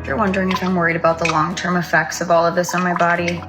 If you're wondering if I'm worried about the long-term effects of all of this on my body,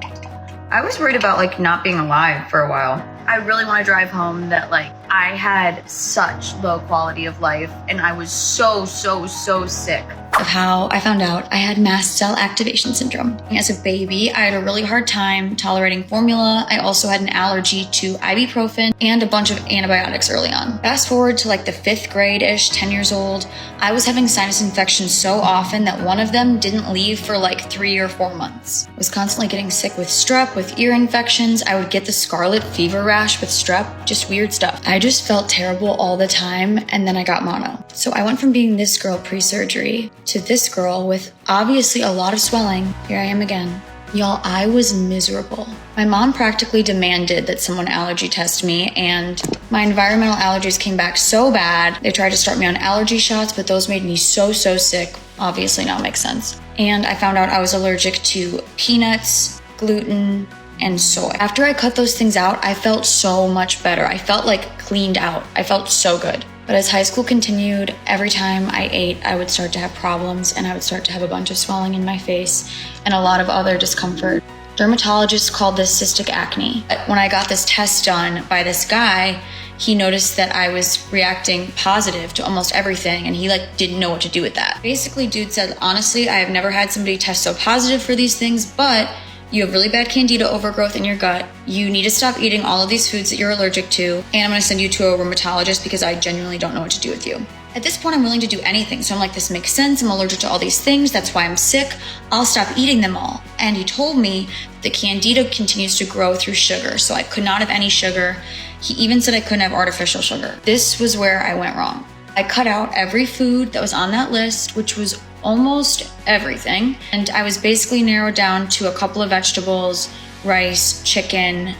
I was worried about not being alive for a while. I really want to drive home that I had such low quality of life and I was so sick. Of how I found out I had mast cell activation syndrome. As a baby, I had a really hard time tolerating formula. I also had an allergy to ibuprofen and a bunch of antibiotics early on. Fast forward to the 5th grade-ish, 10 years old, I was having sinus infections so often that one of them didn't leave for 3 or 4 months. I was constantly getting sick with strep, with ear infections. I would get the scarlet fever rash with strep, just weird stuff. I just felt terrible all the time, and then I got mono. So I went from being this girl pre-surgery to this girl with obviously a lot of swelling. Here I am again. Y'all, I was miserable. My mom practically demanded that someone allergy test me, and my environmental allergies came back so bad. They tried to start me on allergy shots, but those made me so sick. Obviously now makes sense. And I found out I was allergic to peanuts, gluten, and soy. After I cut those things out, I felt so much better. I felt cleaned out. I felt so good. But as high school continued, every time I ate, I would start to have problems and I would start to have a bunch of swelling in my face and a lot of other discomfort. Dermatologists called this cystic acne. When I got this test done by this guy, he noticed that I was reacting positive to almost everything and he didn't know what to do with that. Basically, dude said, honestly, I have never had somebody test so positive for these things, but you have really bad candida overgrowth in your gut. You need to stop eating all of these foods that you're allergic to. And I'm going to send you to a rheumatologist because I genuinely don't know what to do with you. At this point, I'm willing to do anything. So I'm like, this makes sense. I'm allergic to all these things. That's why I'm sick. I'll stop eating them all. And he told me the candida continues to grow through sugar. So I could not have any sugar. He even said I couldn't have artificial sugar. This was where I went wrong. I cut out every food that was on that list, which was almost everything. And I was basically narrowed down to a couple of vegetables, rice, chicken,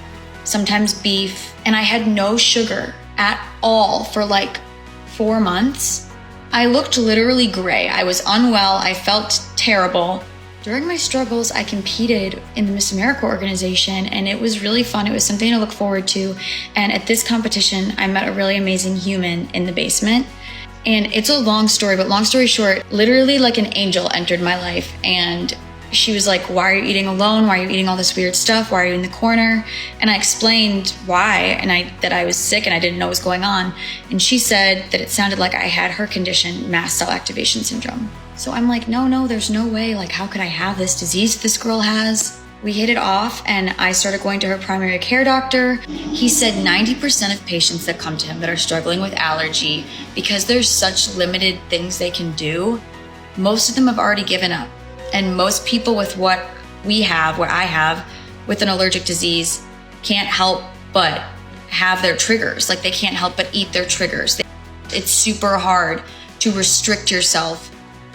sometimes beef. And I had no sugar at all for 4 months. I looked literally gray. I was unwell. I felt terrible. During my struggles, I competed in the Miss America organization and it was really fun. It was something to look forward to. And at this competition, I met a really amazing human in the basement. And it's a long story, but long story short, literally an angel entered my life. And she was like, why are you eating alone? Why are you eating all this weird stuff? Why are you in the corner? And I explained why, and that I was sick and I didn't know what was going on. And she said that it sounded like I had her condition, mast cell activation syndrome. So I'm like, no, there's no way. How could I have this disease this girl has? We hit it off and I started going to her primary care doctor. He said 90% of patients that come to him that are struggling with allergy, because there's such limited things they can do, most of them have already given up. And most people with what I have with an allergic disease can't help but have their triggers. They can't help but eat their triggers. It's super hard to restrict yourself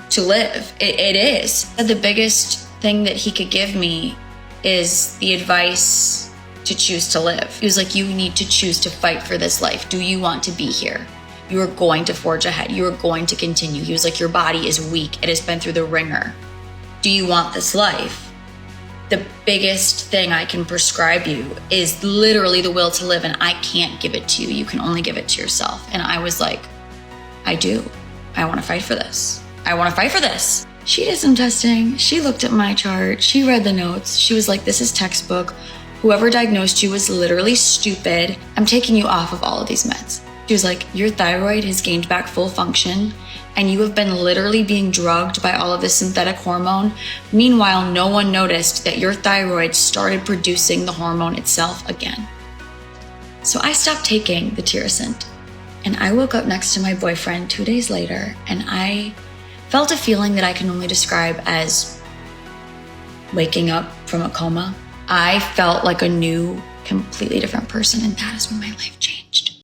to live. It is. The biggest thing that he could give me is the advice to choose to live. He was like, you need to choose to fight for this life. Do you want to be here? You are going to forge ahead. You are going to continue. He was like, your body is weak. It has been through the ringer. Do you want this life? The biggest thing I can prescribe you is literally the will to live, and I can't give it to you. You can only give it to yourself. And I was like, I do. I want to fight for this. I want to fight for this. She did some testing. She looked at my chart. She read the notes. She was like, this is textbook. Whoever diagnosed you was literally stupid. I'm taking you off of all of these meds. She was like, your thyroid has gained back full function and you have been literally being drugged by all of this synthetic hormone. Meanwhile, no one noticed that your thyroid started producing the hormone itself again. So I stopped taking the Tirosint and I woke up next to my boyfriend 2 days later and I felt a feeling that I can only describe as waking up from a coma. I felt like a new, completely different person, and that is when my life changed.